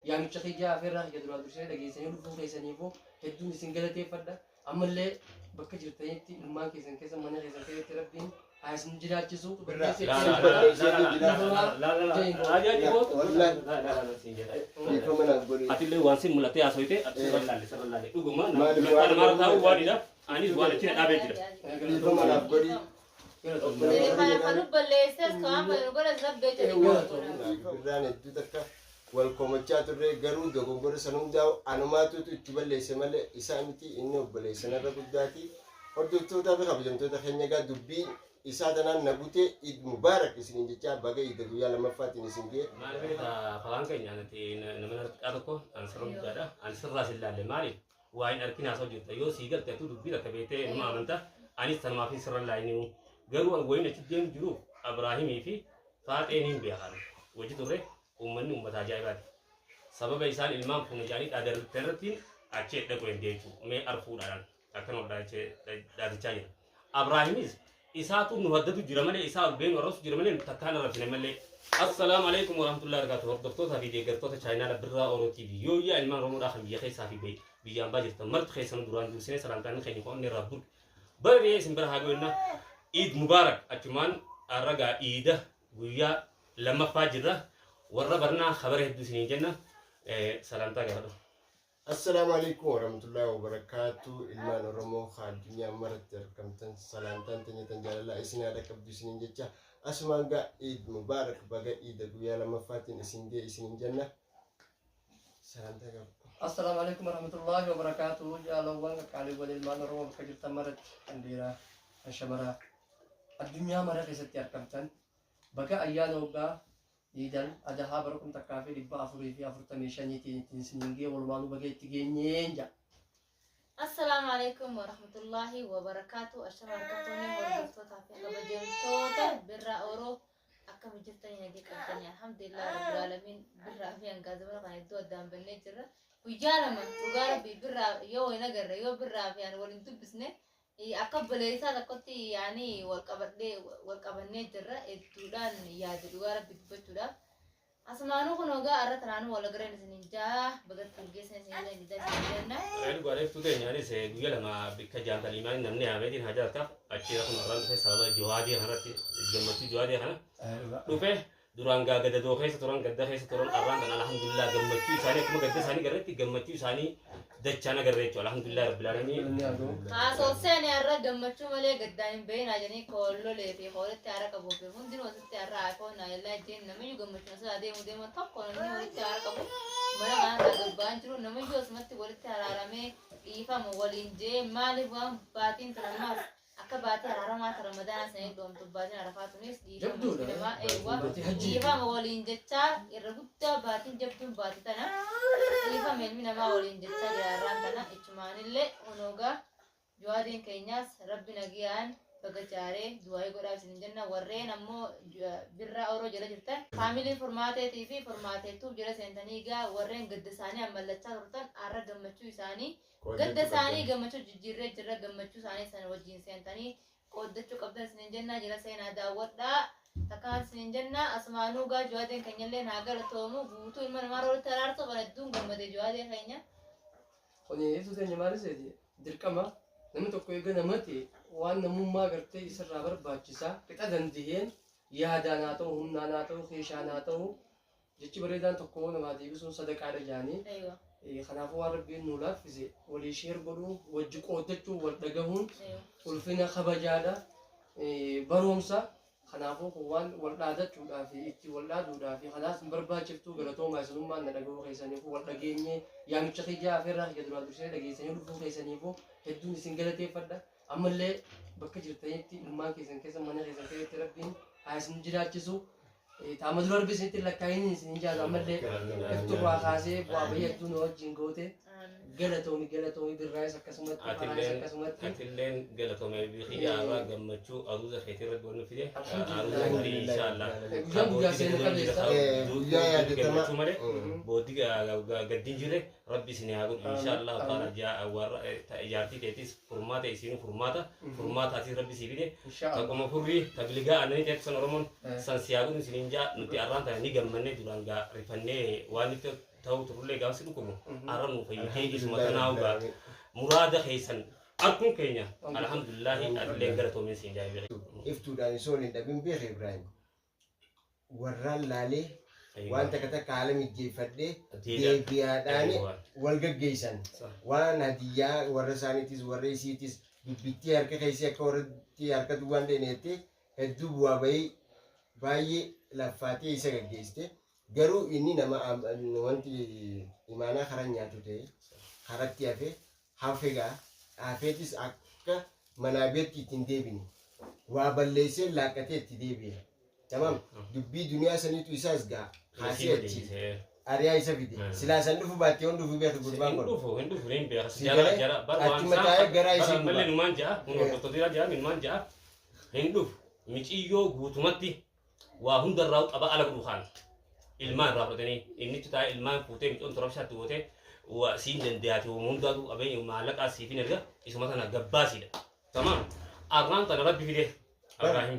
يا متشخي جاء في الراه جدول درسنا لقيسني يلفون كيسنيفو هدون سنجلتي فدا أما اللي بكجر تيجي الماء كيسن كيسن منا كيسن كيسن تربين عايز نجلات جسوا لا لا لا لا أتيلي وانسين ملتي أسويته أتسرع لالي سرع لالي أقوم أنا ما رتاو وادي أني زوال كذا أبي كذا والكومنتات الرجال جوجل سنوم داو أنا ما تبى ليس مال إسامتي إنه بليس أنا بداتي أردت تابع خبزم تدخلني قاد دبي إساتنا نبوتي إد مبارك إسنين جتة بقى إد ويا لما فاتني سنجي ما فلان كين يعني تي نمنا أركو أنسرم جدا أنسر راس الله لمالي وين أركين أسوي جدا يو سيجل تأتو دبي لكبيته ما منتا أني سلما في سر الله إنه قالوا وين تجيم جروب إبراهيم في فاتنين بيهان وجد ترى ومن متاجعات سبب إنسان الإمام فنجاني أدر ترتين أشيء دكوين ديجو ما أرفو داران أكنو داري تاجر إبراهيم إساتو نهدتو جرماني إسات بين ورس جرماني تكان رفنا ملي السلام عليكم ورحمة الله وبركاته دكتور هذه دكتور تشاينا لبرا أورو تي في يو يا الإمام رمو داخل بيجي سافي بي بيجان باجر تمرت خيسان دوران دوسين سلام كان خيني كون نرابور بري سنبر هاجونا عيد مبارك أتمان أرجع عيده ويا لما فاجره ورا برنا خبره دوسين جنة سلام تاجر السلام عليكم ورحمة الله وبركاته إلمان رمو خالدنيا مرتر كم تن سلام تنتني تنجال الله إسنا لك بدوسين جتة أسمع عيد مبارك بقى عيد ويا لما فاتن إسين جنة سلام تاجر السلام عليكم ورحمة الله وبركاته يا لوان كالي والإلمان رمو بكجر تمرت عندنا الشمرة الدنيا مرة كيست يركبتن بقى أيام وبقى إذن أجاها بركم تكافي لبا أفري في أفرتني شني تنسنينجي والوانو بقى تجينين جا السلام عليكم ورحمة الله وبركاته الشمال كتوني ورجفتو تافي قبجمتوتا برا أورو أكم جفتني نجيك أبدني الحمد لله رب العالمين برا في أنجازنا كان يدو الدم بالنجرة ويجارما وقارب برا يو ينقر يو برا في أنا ولين تبسنه أقبل إيسا لقطي يعني والقبلني جرا التودان يادل وقارب بتبتودا أسمانو كنوجا أرترانو ولا غرين سنينجا بقت تلقيس سنينجا جدا سنينجا أنا قارف تودين يعني سيقول لما بكجان تليمان نمني عمدين حاجات أشياء كنا ران في سبب جوادي هنا جمتي جوادي هنا لوفه duranga gada do khaysa turan gadda khaysa turan arran dan alhamdulillah gammachu sani kuma gadda sani garretti gammachu sani dachana garrecho alhamdulillah rabbil alamin so sani arra gammachu male gadda in bayna jani kollo le fi kholet ara kabo be hundin wasat ara ko na illa jin namayu gammachu sa ade mude ma top ko ni walit ara kabo mala ga gabban juru namayu asmatti walit ara rame ifa mo walin je mali wa batin tramas أكباتي رمضان رمضان سنة دوم تبادين عرفاتونيس دي ما إيوة إيفا مولين جتا يرغوتا باتين جبتون باتتنا إيفا ملمنا ما مولين جتا جراران تنا إجمان اللي ونوغا جوادين كينياس ربنا جيان بقجاري دواي قراب سنجنة ورين أمو برا أورو جلا جرتا فاميلي فرماتي تيفي فرماتي توب جلا سنتانيغا ورين قدساني أمالتشا رتان أرى قمتشو إساني قد ساني قمتشو جيرة جرا قمتشو ساني سنة وجين سنتاني قدتشو قبل سنجنة جلا سينا داوت دا تكاد سنجنة أسمانوغا جوادين كنيلين هاقر تومو بوتو إلمان مارو ترارتو بلدون قمتي جوادين خينيا وني يسو سيني ماري سيدي دركما نمي توكو يغنى متي وان نمو ما قرتي يسر رابر باجسا كتا دندهين يهداناتو همناناتو خيشاناتو جيتي بريدان توكو نمادي بسون صدق على جاني أيوة خنافو ربي نولا فيزي ولي شير بدو وجكو دتو ولدغون ولفينا خبجادا برومسا خنافو قوان ولادتو دافي اتي ولادو دافي خلاص بربا شفتو غلطو ما سنما ندغو خيساني فو ولدغيني يام تخيجا فيرا يدرا دوسي دغيساني لفو خيساني فو هدون سنجلتي فدا امله بكجرتيتي الما كيسن كيسن من خيسن كي تربين عايزن جراجسو تعمل ربي سنتي لكاين سنجا عمله اكتب واخاسي بابي يدون وجين غوتي galatoomii birraayis akkasumatti faraayis akkasumatti. Atilleen galatoomee biyya irraa gammachuu aruuza keetii irratti wanni fide aruuza marii inshallah. Guyyaa seenu qabeessa. Guyyaa gammachuu malee booddee gaddiin jire rabbi isin haa godhu inshallah taala warra ijaartii keetis furmaata isiin furmaata asii rabbi sii fide akkuma furrii tabligaa annanii ta'e san oromoon san si haa godhu isiniin jaa nuti arraan ta'e ni gammannee duraan gaa rifannee waan itti ta'u turullee gaafsi dhukumu arra nu fayyitee isuma kanaa ugaa muraada keessan akkun keenya alhamdulillahi adillee galatoomin siin jaayibire. Iftuudhaan isoon hin dhabin beekee Ibrahim. Warraan laalee waan takka haala mijjeeffadhee deebi'aadhaan wal gaggeessan waan hadiyyaa warra isaaniitis warra isiitis dubbittii harka keessee akka warratti harkatu waan dheeneette hedduu bu'aa bahii baay'ee laffaatee isa gaggeessite. Garuu inni nama wanti imaanaa karaa nyaatu ta'e karatti hafegaa hafeetis akka manaa beetti ittiin deebine waa balleessee laaqqatee itti deebi'e. Tamam dubbii duniyaa saniitu isaas gaa haasii achi ariyaa isa fide silaa san dhufu baattee hon dhufu beeku gurbaan godhu. Hin dhufu hin beeku. Achi mataa'ee garaa isii malee numaan ja'a kun hordoftoota ja'a numaan ja'a hin dhufu miciyyoo guutumatti waa hundarraa qaba ala godhu kaan. Ilmaan irraa fudhatanii inni taa'ee ilmaan fuutee micoon torobshaatti gootee siin dandeyaate hundaatu qabeenya maallaqaa siifin erga isuma sana gabbaasiidha. Tamam arraan kana rabbi fide.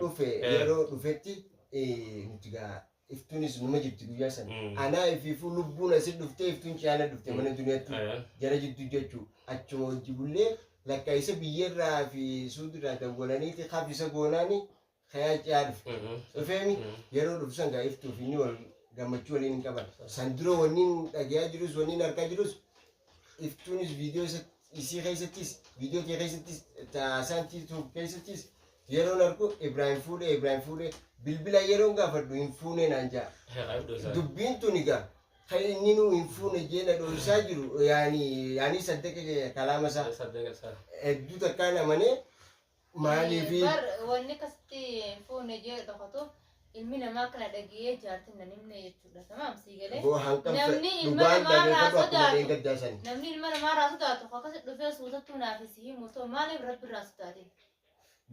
Dhufe yeroo dhufetti nuti gaa iftuunis numa jirti guyyaa sana. Anaa ifiifuu lubbuun asin dhuftee iftuun caala dhufte mana duniyaatti jara jirtu jechuu achuma hojii bullee lakka isa biyyarraa fi suudirraa dawwalaniiti hafisa goonaani kayaa caala dhufeemi yeroo dhufsan gaa iftuuf inni wal gammachuu waliin hin qaban. San dura wanniin dhagayaa jirus wanniin argaa jirus iftuunis viidiyoo isii keessattis viidiyoo kee keessattis taasaan tiiktook keessattis yeroon argu Ibrahim fuudhee bilbila yeroon gaafadhu hin fuune naan jaa. Dubbiin tun egaa kan inni nu hin fuune jeena dhoorsaa jiru yaani saddeqa kalaama isaa hedduu takkaan amanee maaliifi. Wanni akkasitti fuune jee dhokatu ilmi namaa kana dhagee jaartin nan himne jechuudha. Tamam sii galee namni ilma namaa raa sodaatu akkasi dhufee suutattuu naafisi himu ta'u maaliif rabbi irraa sodaate?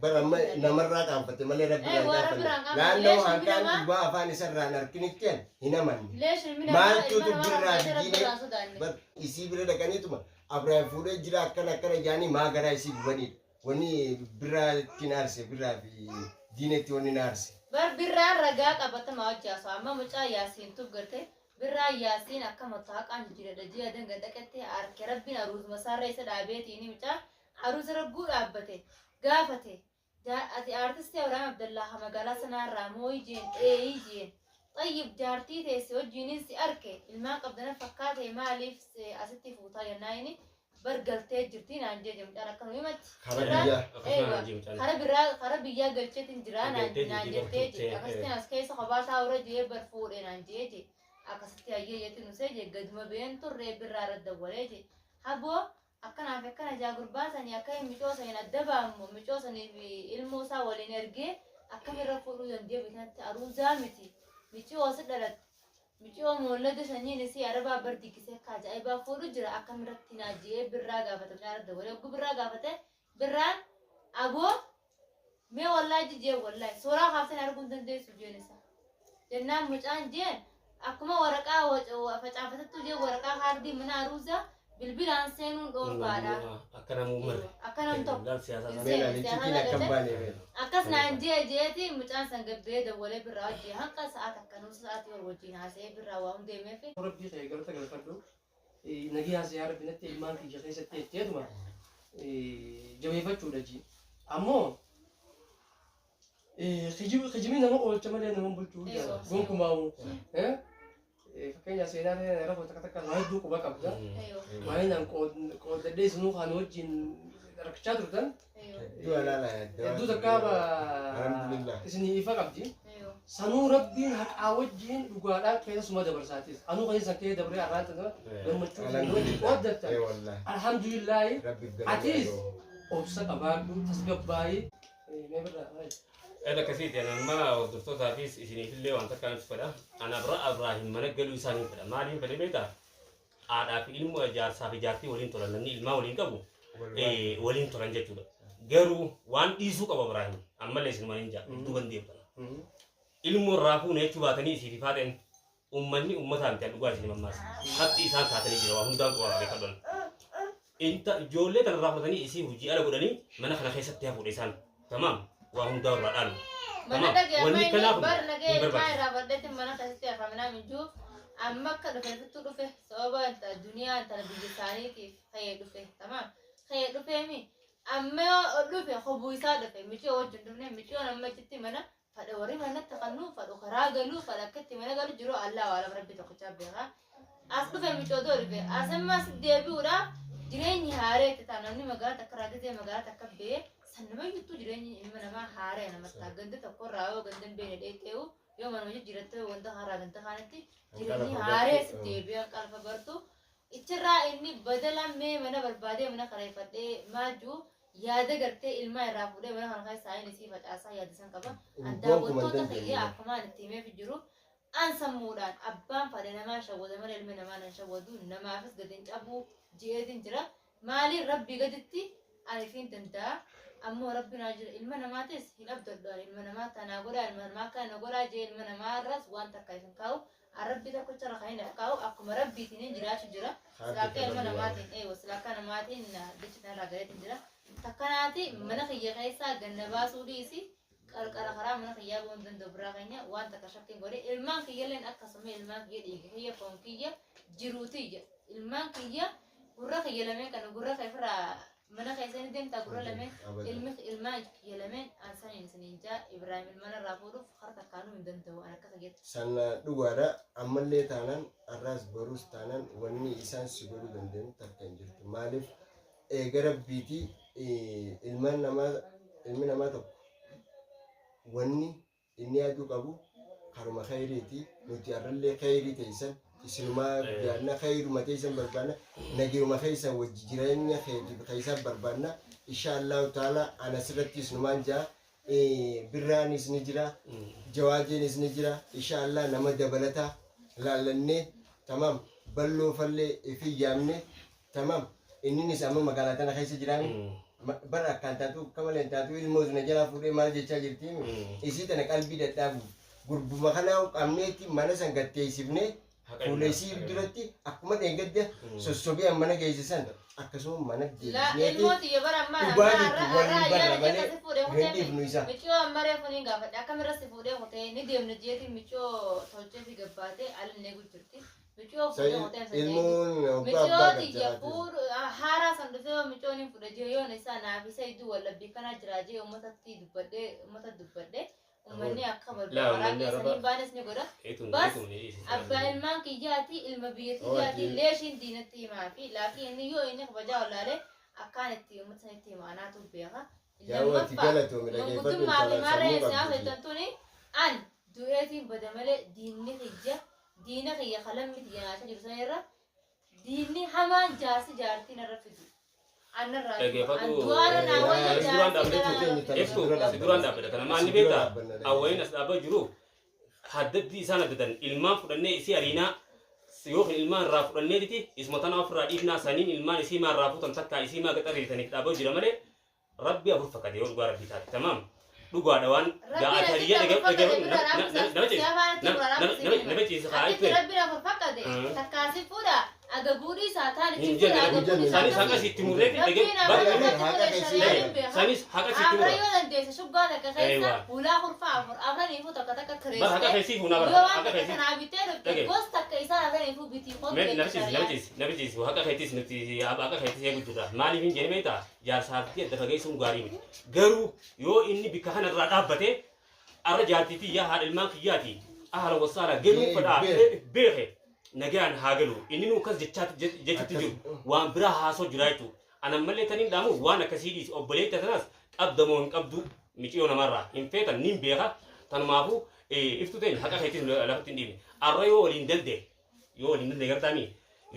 Baramma namarraa qaanfatte malee rabbi irraa qaanfatte naannoo hanqaan dubbaa afaan isarraan harkinitteen hin amanne maaltu dubbirraa diinee isii bira dhaqaniituma Abrahaam fuudhee jira akkana jaanii maa garaa isii gubanidha. Wanni birraa ittiin aarse birraa fi diinetti wanni naarse. Birraa ragaa qabatamaa hojjaasu amma mucaa yaasiin tuuf garte birraa yaasiin akka mataaqaan jira ji'a danga dhaqattee harka rabbiin aruusuma sarara isa dhaabeetiin mucaa aruusa ragguu dhaabbate gaafate ati artistii Abrahaam Abdallaa magaalaa sanarraa mooyi jeen xayyib jaartii teesse wajjiinis arke ilmaan qabdana fakkaate maaliif asitti fuutaa jennaayini bargaltee jirti naan jee jedhamtaan akka nuyi matti kara biyyaa galcheetiin jira naan jettee je akkasitti as keessa kophaa taa'ura jee bar fuudhee naan jee je akkasitti hayyee jetti nusee je gaduma been turree birraa raddawalee je haboo akkanaaf akkana jaa gurbaasanii akka micoosaniin adda baammoo micoosanii fi ilmoo isaa waliin ergee akkamirra fuudhuu dandee bitatti aruuzaa miti micoos dhalat michoo mollada sanyiin isii arabaa bardikisee akka ajaa'ibaa fuudhu jira akkamiratti naajjee birraa gaafate jaarra dabalee oguu birraa gaafate birraan aboo mee wallaahi jijjee wallaahi suuraa kaaftan arguun dandeessu jeen isaa jennaan mucaan jeen akkuma waraqaa facaafatattu jee waraqaa kaardii mana aruusaa bilbilaan seenuun dhoorgaadha. Akkanam tokko. Akkas naan jeeti mucaan san gabbee dawwalee birraa hojii hanqa sa'aat akkanuu sa'aatii ol wajjin haasa'ee birraa waa hundeemeef. Rabbii ta'e galata galfadhu nagii haasa'ee rabbinatti ilmaan kiyya keessatti jetteetuma jabeeffachuudha ji. Ammoo kijibni nama oolcha malee nama bulchuu gonkumaamu. Fakkeenya seenaa rafu takka waa hedduu quba qabda. Baay'inaan qoodadhee isinuu kan wajjin rakkachaa turtan. Hedduu takkaaba isinii ifa qabdi. Sanuu rabbiin haqaa wajjin dhugaadhaan keessuma dabarsaatis. Anuu kan isan kee dabree arraan tana gammachuu wajjin qooddatta. Alhamdulillaahi atis obsa qabaadhu tasgabbaayii. هذا كثير يعني ما ودكتور تافيس إسني في الليل وأنت كانت فدا أنا برا إبراهيم من قالوا يساني فدا ما عليهم فدا بيتا haadhaa fi ilmoo jaarsaa fi jaartii waliin tolan namni ilmaa waliin qabu waliin tolan jechuudha. Garuu waan dhiisuu qaba Ibraahim ammallee isin maniin jaa duban deebana. Ilmoo raafuu neechuu baatanii isii faateen ummanni ummataan ta'an dhugaa isin mammaas. Haqqi isaan kaatanii jira waa hundaan qoraa beekadhan. Inta ijoollee tan raafatanii isii hojii ala godhanii mana kana keessatti hafuudha isaan. Tamam waa hundaa irraa dhaalu. Mana dhagee amma bar nagee maa irraa baddeetti mana keessatti hafamnaa mijuu amma akka dhufeefittu dhufe sababa duniyaa tana biyya isaaniitiif ka'ee dhufe tamam ka'ee dhufeemi amma dhufe hobuu isaa dhufe michoo wajjin dhufne michoo amma achitti mana fadha warri manatti kannuu fadhu karaa galuu fadha akkatti mana galu jiru allaa waa lama rabbi tokkochaa beekaa as dhufe michoo too dhufe asammas deebi'uudhaaf jireenyi haareetti ta'a namni magaalaa takka raakatee magaalaa takka bee sannama juttuu jireenyi ilma namaa haaree namatti ganda tokkorraa yoo gandan beene dheetee'u yoo manuma jijjiirattee wanta haaraa ganta kaanitti jireenyi haaree sitti deebi'an qalfa bartu ichirraa inni badalamee mana barbaadee mana kareeffadhee maajuu yaada gartee ilmaa irraa fuudhee mana kana keessaa inni sii facaasaa yaada san qaba addaa wantoota kiyyaa akkumaan itti himeef jiru an sammuudhaan abbaan fadhe namaa shawwata malee ilmi namaa nan shawwatu namaafis gadi hin cabu ji'eetiin jira maaliin rabbii gaditti anifiin danda'a ammoo rabbi naa jira ilma namaatis hin abdadhaan ilma namaa tanaa godhaa ilma namaa kana godhaa jee ilma namaa irras waan takka hin kaa'u arabbi tokkocha irra kan hin kaa'u akkuma rabbiitiin jiraachuu jira silaakaa ilma namaatiin silaakaa namaatiin jechitan irraa galeetiin jira takkanaati mana kiyya keessaa ganna baasuu dhiisi qarqara karaa mana kiyyaa goon danda'u biraa keenya waan takka shakkiin godhe ilmaan kiyyalleen akkasuma ilmaan kiyya dhiiga kiyya foon kiyya jiruutiyya ilmaan kiyya gurra kiyya lameen kana gurra keessaa mana keessanii deemtaa gurra lameen ilmaan kiyya lameen ansaniin isiniin jaa Ibraahim ilmaan irraa fuudhuuf harka kaanuu hin danda'u an akka kiyyaatti. Sana dhugaadha ammallee taanaan arraas baruus taanaan wanni isaan si godhuu danda'an takka hin jirtu maaliif gara biitii ilmi namaa tokko wanni inni yaaduu qabu haruma khayriiti nuti arrallee khayrii teessan isinumaa yaadna khayruma teessan barbaanna nageeruma keessan wajji jireenya keessan barbaanna inshaallahu taala ana sirratti isinumaan jaa birraanis ni jira jawaajiinis ni jira inshaallah nama dabalataa laalannee tamam balloo fallee ifi yaamne tamam inninis amma magaalaa tana keessa jiraani bara akkaan taatu kamaleen taatu ilmoo sana jalaa fuudhee maal jechaa jirtiin isii tana qalbii dadhaabu gurbuma kanaa qabneetti mana san gatteessifnee fuula isii duratti akkuma dheegadda sossobee mana geessisan akkasuma mana geessineeti dhugaa jirtu waliin barra malee hin dhiifnu isa. Michoo ammaree funiin gaafadhe akkamirra si fuudhee hotee ni deemna jeetiin michoo tolchee si gabbaatee alallee gujjirti. Michoo fuudhee hotee michooti jechuun haaraa san dhufee michoon hin fudhe jeeyoon isaa naafisa iddoo wallabbii kanaa jira jee uummatatti dubbadhee uummanni akka barbaadaa keessanii baanes ni godha. Bas abbaa ilmaan kiyyaati ilma biyya kiyyaati leeshiin diinatti himaa fi laakiin inni yoo inni kabajaa wallaalee akkaan itti uummata itti himaanaatu beeka. Manguddummaa fi maarree isaa hojjetantuni an du'eetiin bada malee diina kiyya kalammi xiyyaachaa jiru sana irra diinni hamaan jaarsi jaartiin irra fidu. Duraan dhaabbata kana maalni beektaa awwayin as dhaabaa jiru haddatti isaan addatan ilmaan fudhannee isii ariinaa yookiin ilmaan irraa fudhanneetiti isma tana ofirraa dhiifnaa saniin ilmaan isii maa irraa fuutan takkaa isii maa gaxariitaniif dhaabaa jira malee rabbi afur fakkate yoo dhugaa rabbii taate tamaam dhugaadha waan gaa'atariyaa nama ciisa haa itti rabbi afur fakkate takkaasi fuudha agabuudhi saataan itti fuudha sanis haqa sitti murree sanis haqa sitti murree yoo dandeesse shuggaa takka keessa hulaa kurfaa afur afraniifu takka takka kireessee haqa keessii fuuna bara yoo waan takka kanaa bitee dhufte gos takka isaa afraniifu bitii namichis haqa keettis nuti haqa keettis eegu jirra maaliif hin jenne beektaa jaarsaatti adda fageessuun gaarii miti garuu yoo inni bikka kanarraa dhaabbate arra jaartiitii yaa haadha ilmaan kiyyaati ahla wasaala galuu fadhaa beeke nagaan haa galu inni nu kas jechuutti jiru waan biraa haasoo jira jechuudha anan mallee taniin dhaamu waan akkasii dhiisi obboleetta tanas qabdamoo hin qabdu miciyoo namarraa hin feetan nin beeka tanumaafuu iftu ta'in haqa keettis lafatti hin dhiibne arra yoo waliin dalde gartaami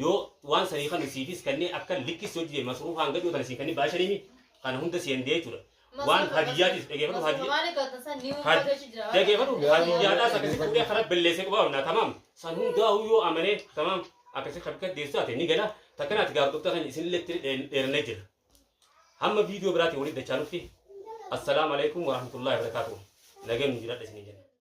yoo waan sanii kan siifis kanneen akka likkis yoo jide masruuf hanga dhiyootan siin kanneen baashanii kana hunda seendee jechuudha. Waan hadiyyaadis dhageeffatu hadiyyaadhaas akkasii fuudhee karaa balleessee qaba amna tamam san hundaa yoo amane tamam akkasii kabka deessaa ta'e ni gala takkanaati gaartota kan isinillee dheerinee jira. Hamma viidiyoo biraatti walitti dachaanutti assalaamu alaikum warahmatullahi wabarakatuh. Nageen jiraadha isinii jenna.